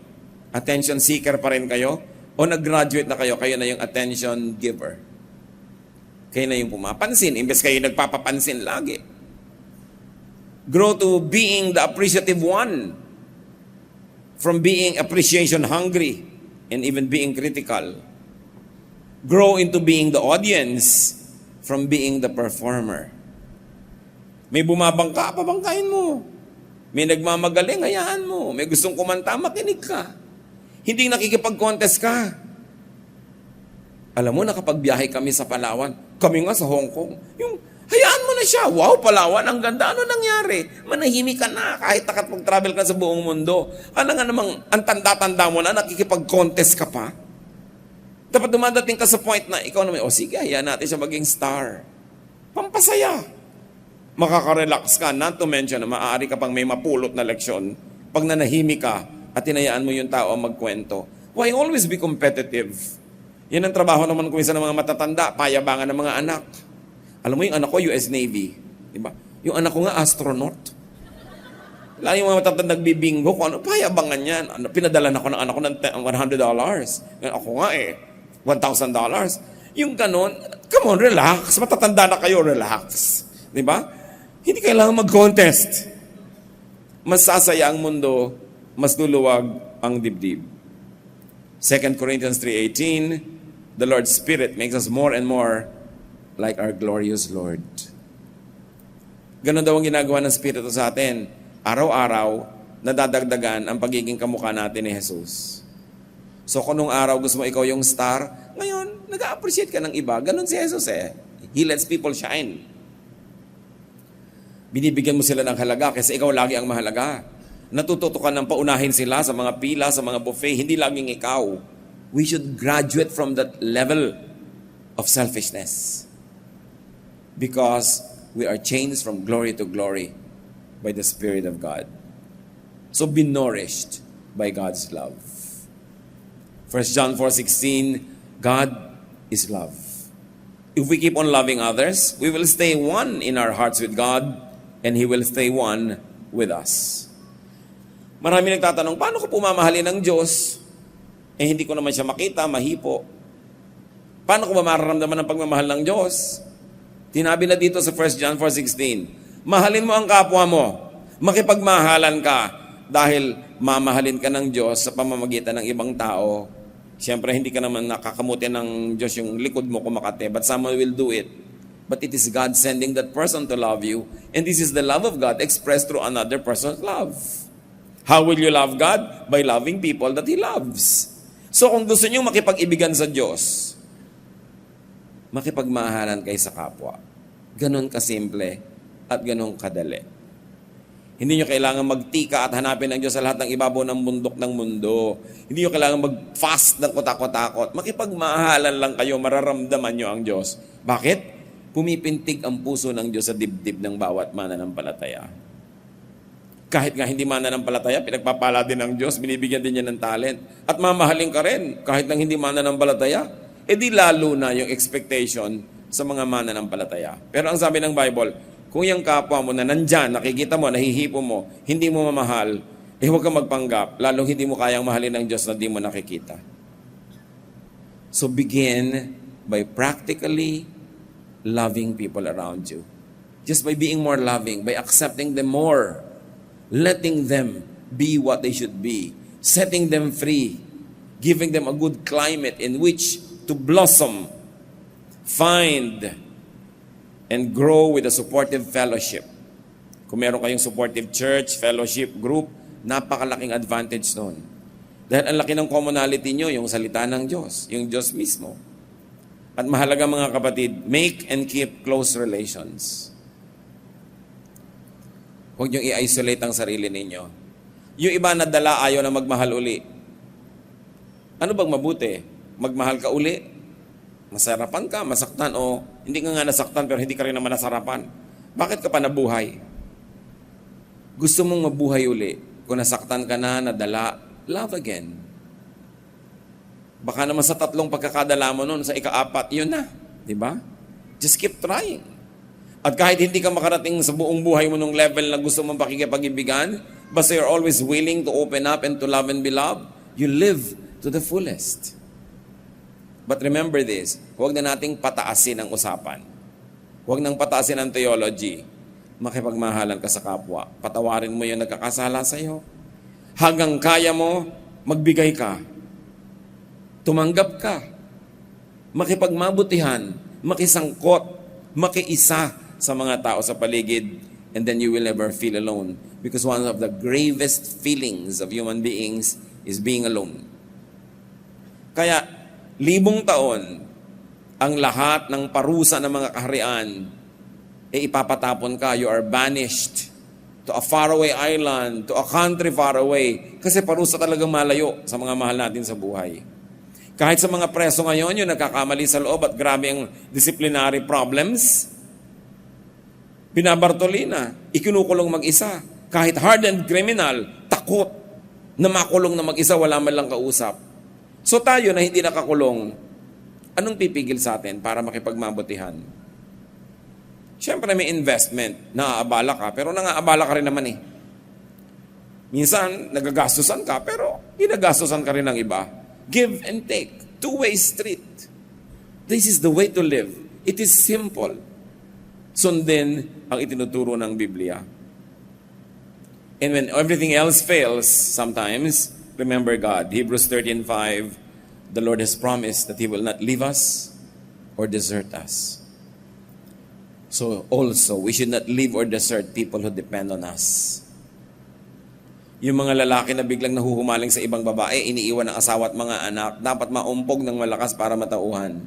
attention seeker pa rin kayo? O nag-graduate na kayo, kayo na yung attention giver? Kayo na yung pumapansin, imbes kayo nagpapapansin lagi. Grow to being the appreciative one from being appreciation hungry and even being critical. Grow into being the audience from being the performer. May bumabangka, pabangkain mo. May nagmamagaling, hayaan mo. May gustong kumanta, makinig ka. Hindi nakikipag-contest ka. Alam mo, nakapagbiyahe kami sa Palawan. Kami nga sa Hong Kong. Yung, hayaan mo na siya. Wow, Palawan, ang ganda. Ano nangyari? Manahimik ka na kahit nakapag-travel ka sa buong mundo. Ano nga namang, ang tanda-tanda mo na, nakikipag-contest ka pa? Dapat dumadating ka sa point na ikaw naman, sige, hayaan natin siya maging star. Pampasaya. Makaka-relax ka, not to mention na maaari ka pang may mapulot na leksyon pag nanahimik ka at tinayaan mo yung tao ang magkwento. Why always be competitive? Yan ang trabaho naman kung isa ng mga matatanda, payabangan ng mga anak. Alam mo yung anak ko, US Navy. Diba? Yung anak ko nga, astronaut. Lalo yung mga matatanda nagbibingo kung ano, payabangan yan. Ano, pinadala na ko ng anak ko ng $100. Ako nga $1,000. Yung ganon, come on, relax. Matatanda na kayo, relax. Diba? Hindi kailangan mag-contest. Mas sasaya ang mundo, mas luluwag ang dibdib. 2 Corinthians 3:18, the Lord's Spirit makes us more and more like our glorious Lord. Ganon daw ang ginagawa ng Espiritu sa atin. Araw-araw, nadadagdagan ang pagiging kamukha natin ni Jesus. So kung nung araw gusto mo ikaw yung star, ngayon, nag-appreciate ka ng iba. Ganon si Jesus eh. He lets people shine. Binibigyan mo sila ng halaga kasi ikaw lagi ang mahalaga. Natututo ka ng paunahin sila sa mga pila, sa mga buffet, hindi laging ikaw. We should graduate from that level of selfishness. Because we are changed from glory to glory by the Spirit of God. So be nourished by God's love. 1 John 4:16, God is love. If we keep on loving others, we will stay one in our hearts with God, and He will stay one with us. Marami nagtatanong, paano ko pumamahalin ng Diyos? Eh hindi ko naman siya makita, mahipo. Paano ko ba mararamdaman ang pagmamahal ng Diyos? Tinabi na dito sa 1 John 4:16, mahalin mo ang kapwa mo, makipagmahalan ka, dahil mamahalin ka ng Diyos sa pamamagitan ng ibang tao. Siyempre, hindi ka naman nakakamutin ng Diyos yung likod mo kumakate, but someone will do it. But it is God sending that person to love you, and this is the love of God expressed through another person's love. How will you love God? By loving people that He loves. So kung gusto niyo makipag-ibigan sa Diyos, makipagmahalan kayo sa kapwa. Ganon kasimple at ganon kadali. Hindi nyo kailangan magtika at hanapin ang Diyos sa lahat ng ibabaw ng bundok ng mundo. Hindi nyo kailangan mag-fast ng kutakot-takot. Makipagmahalan lang kayo, mararamdaman nyo ang Diyos. Bakit? Pumipintig ang puso ng Diyos sa dibdib ng bawat mananampalataya. Kahit nga hindi mananampalataya, pinagpapala din ng Diyos, binibigyan din niya ng talent. At mamahalin ka rin, kahit nang hindi mananampalataya. E di lalo na yung expectation sa mga mananampalataya. Pero ang sabi ng Bible, kung yung kapwa mo na nandyan, nakikita mo, nahihipo mo, hindi mo mamahal, huwag kang magpanggap, lalong hindi mo kayang mahalin ng Diyos na di mo nakikita. So begin by practically loving people around you. Just by being more loving, by accepting them more, letting them be what they should be, setting them free, giving them a good climate in which to blossom, find, and grow with a supportive fellowship. Kung meron kayong supportive church, fellowship, group, napakalaking advantage nun. Dahil ang laki ng commonality nyo, yung salita ng Diyos, yung Diyos mismo. At mahalaga mga kapatid, make and keep close relations. Huwag niyong i-isolate ang sarili ninyo. Yung iba na dala ayaw na magmahal uli. Ano bang mabuti? Magmahal ka uli? Masarapan ka, masaktan, o hindi ka nga nasaktan pero hindi ka rin naman nasarapan. Bakit ka pa nabuhay? Gusto mong mabuhay uli. Kung nasaktan ka na, nadala, love again. Baka naman sa 3 pagkakadala mo nun, sa ika-4, yun na. Diba? Just keep trying. At kahit hindi ka makarating sa buong buhay mo nung level na gusto mong pakikipag-ibigan, basta you're always willing to open up and to love and be loved, you live to the fullest. But remember this, huwag na nating pataasin ang usapan. Huwag nang pataasin ang theology. Makipagmahalan ka sa kapwa. Patawarin mo yung nagkakasala sa iyo. Hanggang kaya mo, magbigay ka. Tumanggap ka. Makipagmabutihan, makisangkot, makiisa sa mga tao sa paligid, and then you will never feel alone. Because one of the gravest feelings of human beings is being alone. Kaya, 1,000 taon, ang lahat ng parusa ng mga kaharian, ipapatapon ka. You are banished to a faraway island, to a country far away. Kasi parusa talagang malayo sa mga mahal natin sa buhay. Kahit sa mga preso ngayon, yung nagkakamali sa loob at grabe ang disciplinary problems, binabartolina, ikinukulong mag-isa. Kahit hardened criminal, takot na makulong na mag-isa, wala man lang kausap. So tayo na hindi nakakulong, anong pipigil sa atin para makipagmabutihan? Siyempre may investment, naaabala ka, pero nangaabala ka rin naman eh. Minsan, nagagastusan ka, pero ginagastusan ka rin ng iba. Give and take. Two-way street. This is the way to live. It is simple. Sundin ang itinuturo ng Biblia. And when everything else fails, sometimes, remember God. Hebrews 13:5, the Lord has promised that He will not leave us or desert us. So also, we should not leave or desert people who depend on us. Yung mga lalaki na biglang nahuhumaling sa ibang babae, iniiwan ng asawa at mga anak, dapat maumpog ng malakas para matauhan.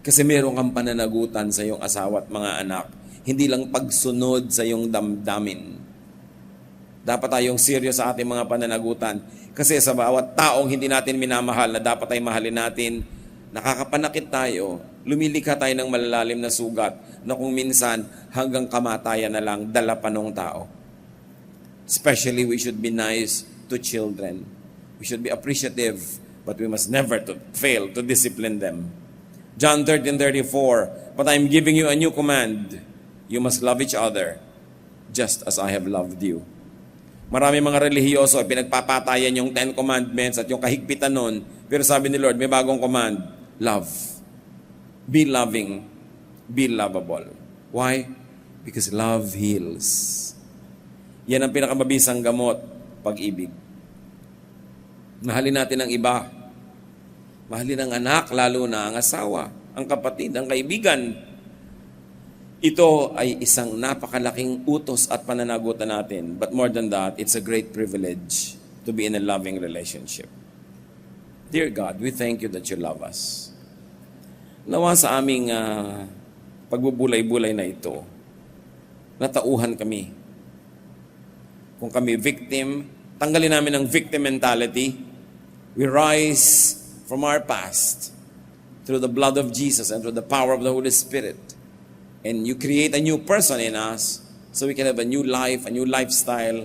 Kasi meron kang pananagutan sa iyong asawa at mga anak. Hindi lang pagsunod sa iyong damdamin. Dapat tayong serious sa ating mga pananagutan. Kasi sa bawat taong hindi natin minamahal na dapat ay mahalin natin, nakakapanakit tayo, lumilikha tayo ng malalalim na sugat na kung minsan hanggang kamatayan na lang dala pa ng tao. Especially, we should be nice to children. We should be appreciative, but we must never fail to discipline them. John 13:34, but I am giving you a new command. You must love each other, just as I have loved you. Marami mga relihiyoso ay pinagpapatayan yung 10 commandments at yung kahigpitan nun. Pero sabi ni Lord, may bagong command, love. Be loving, be lovable. Why? Because love heals. Yan ang pinakamabisang gamot, pag-ibig. Mahalin natin ang iba. Mahalin ang anak, lalo na ang asawa, ang kapatid, ang kaibigan. Ito ay isang napakalaking utos at pananagutan natin. But more than that, it's a great privilege to be in a loving relationship. Dear God, we thank you that you love us. Nawa sa aming pagbubulay-bulay na ito, natauhan kami. Kung kami victim, tanggalin namin ang victim mentality. We rise from our past through the blood of Jesus and through the power of the Holy Spirit. And you create a new person in us so we can have a new life, a new lifestyle,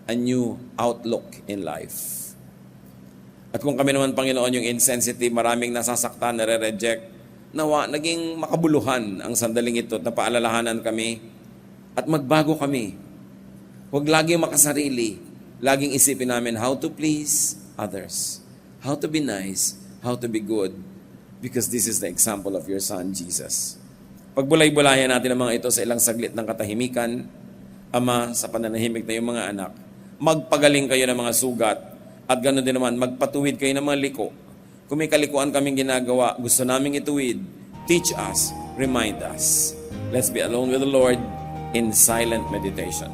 a new outlook in life. At kung kami naman, Panginoon, yung insensitive, maraming nasasaktan, nare-reject, nawa, naging makabuluhan ang sandaling ito na paalalahanan kami at magbago kami. Huwag laging makasarili. Laging isipin namin how to please others, how to be nice, how to be good, because this is the example of your Son, Jesus. Pagbulay-bulayan natin ang mga ito sa ilang saglit ng katahimikan, Ama, sa pananahimik na yung mga anak, magpagaling kayo ng mga sugat, at ganoon din naman, magpatuwid kayo ng mga liko. Kung may kalikuan kaming ginagawa, gusto naming ituwid, teach us, remind us. Let's be alone with the Lord in silent meditation.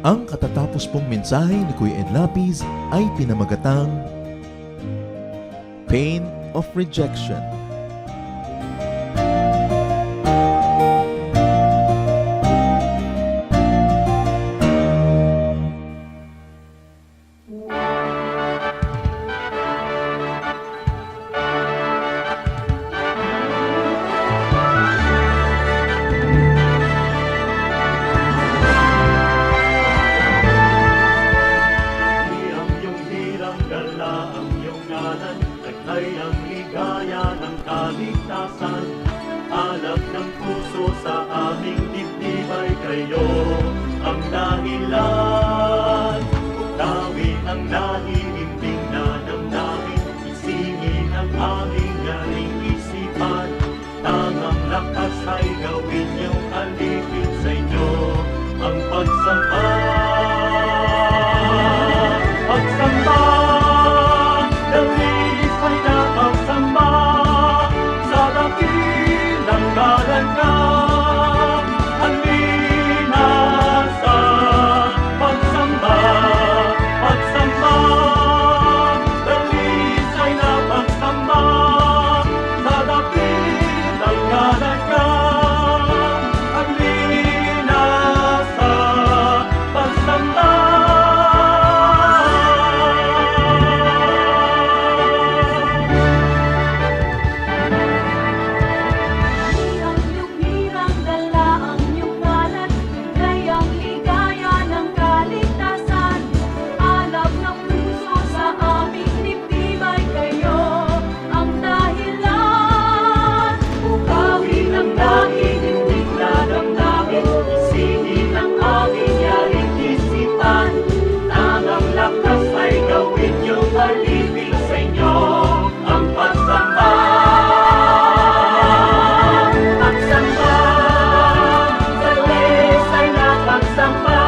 Ang katatapos pong mensahe ni Kuya Ed Lapis ay pinamagatang Pain of Rejection. Ang iyong hirang dala, ang iyong ngalan, ay ang ligaya ng kaligtasan. Alab ng puso sa aming dibdib ay kayo ang dahilan. Utawi ang naiimbing na damdamin, isingin ang aming galing isipan. Tangang lakas ay gawin niyong alipin sa inyo ang pagsamba. Pagsamba, dalis ay napagsamba sa dakilang ngalan ka. Halina sa pagsamba, pagsamba, dalis ay napagsamba sa dakilang ngalan ka. Halina sa pagsamba. Ang iyong hirang dala, ang iyong ngalan, ay ang ligaya ng kaligtasan. Alab ng puso sa aming dibdib ay kayo ang dahilan. Ukawin ang naiindig na damdamin, isingin ang aming yaring isipan. Tangang lakas ay gawin niyong alipin sa inyo ang pagsamba. Pagsamba, dalis ay napagsamba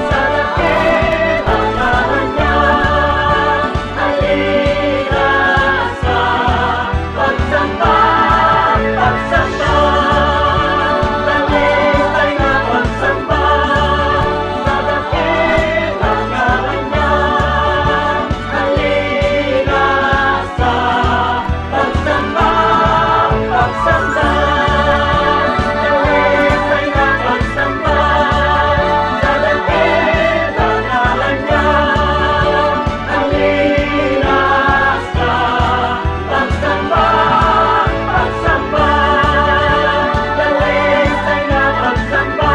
sa dakilang ngalan niya. Halina sa pagsamba, pagsamba, dalis ay napagsamba sa dakilang ngalan niya. Halina sa pagsamba, pagsamba, dalis ay napagsamba sa dakilang ngalan niya. Halina sa pagsamba, pagsamba, dalis ay napagsamba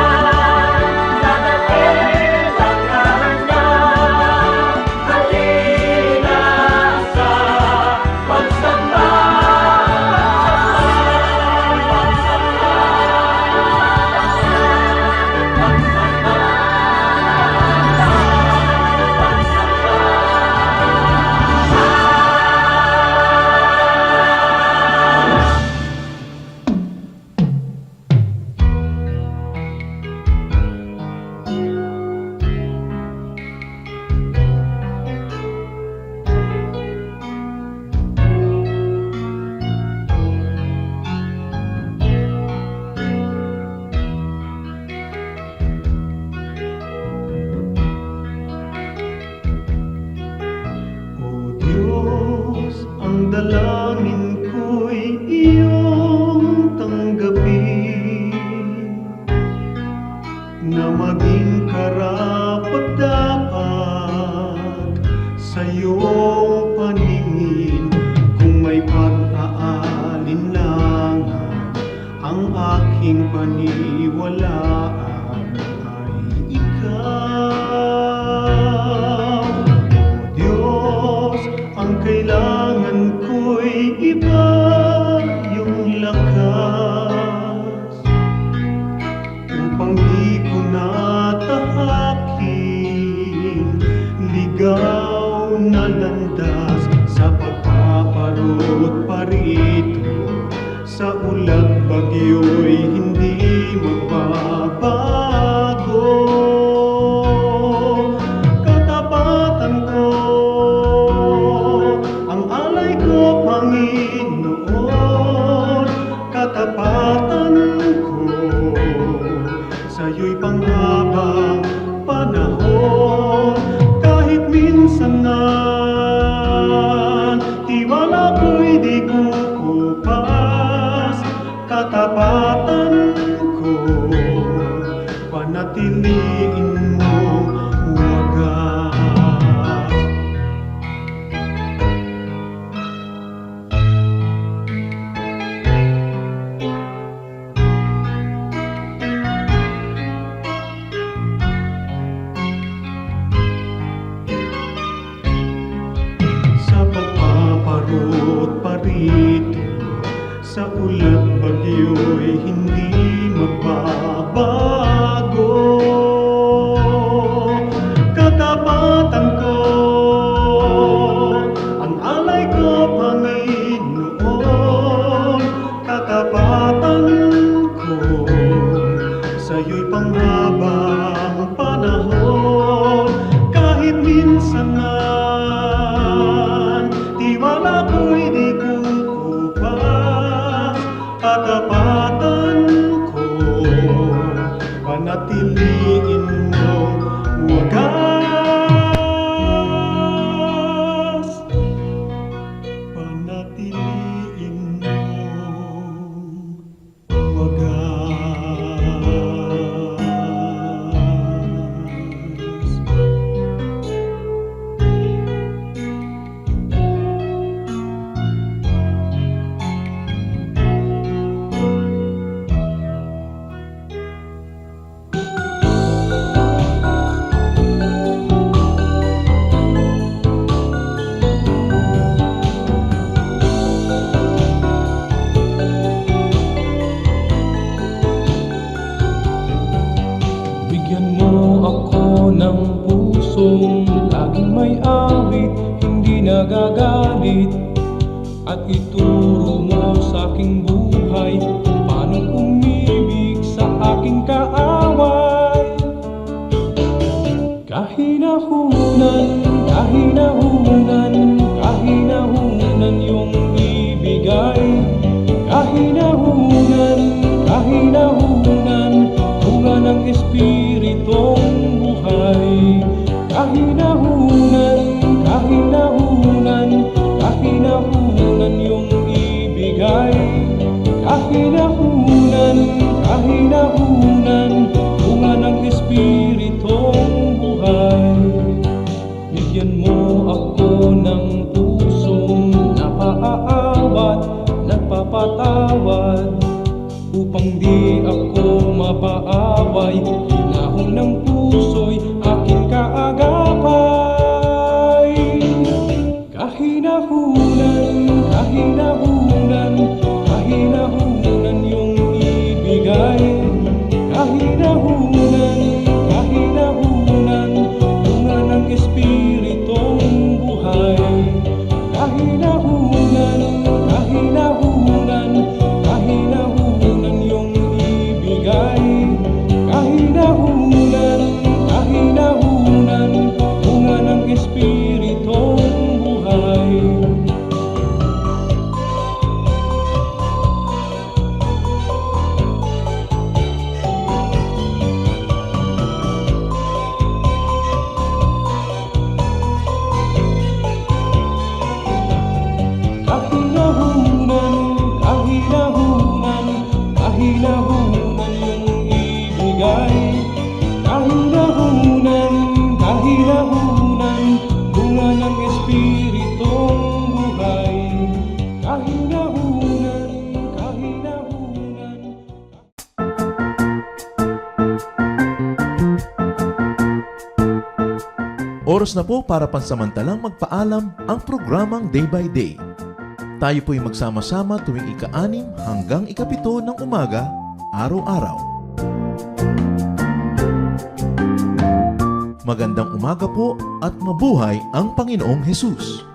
sa dakilang ngalan niya. Halina sa pagsamba. O Diyos, ang dalangin ko'y iyong tanggapin, na maging karapat-dapat sa iyong paningin. Kung may pag-aalinlangan, ang aking paniwalaan ay ikaw. O Diyos, ang kailangan ko'y iba yung lakas upang di ko natahakin. Ligaw na landas sa pagpaparot parito, sa ulat bagyo'y hindi magbabago. Katapatan ko, ang alay ko, Panginoon. Katapatan ko, sa'yo'y panghabang panatiliin mong wagas. Sa pagpaparot parito, sa ulat bagyo'y hindi magbabago. Katapatan ko, ang alay ko, Panginoon. Katapatan ko, sa'yo'y panghabang panahon. Kahit minsanan, tiwala ko'y di kukupas. Katapatan ko, panatiliin mong wagas. Panatiliin mong wagas. Bigyan mo ako ng pusong laging may awit, hindi nagagalit. At ituro mo sa aking buhay kung paano umibig sa aking kaaway. Kahinahunan, kahinahunan, kahinahunan yung ibigay. Kahinahunan, kahinahunan, bunga ng Espiritong buhay. Kahinahunan, kahinahunan, kahinahunan yung ibigay. Kahinahunan, kahinahunan, bunga ng Espiritong buhay. Bigyan mo ako ng pusong napaawat, nagpapatawad, upang di ako mapaaway. Hinahon ng puso'y aking kaagapay. Kahinahunan, kahinahunan, kahinahunan yung ibigay. Kahinahunan, kahinahunan, bunga ng Espiritong buhay. Kahinahunan, kahinahunan, kahinahunan yung ibigay. Kahinahunan, kahinahunan, bunga ng Espiritong buhay. Kahinahunan, kahinahunan, kahinahunan yung ibigay. Kahinahunan, kahinahunan, bunga ng Espiritong buhay. Kahinahunan, kahinahunan. Oras na po para pansamantalang magpaalam ang programang Day by Day. Tayo po'y magsama-sama tuwing ika-6 hanggang ika-7 ng umaga, araw-araw. Magandang umaga po at mabuhay ang Panginoong Hesus!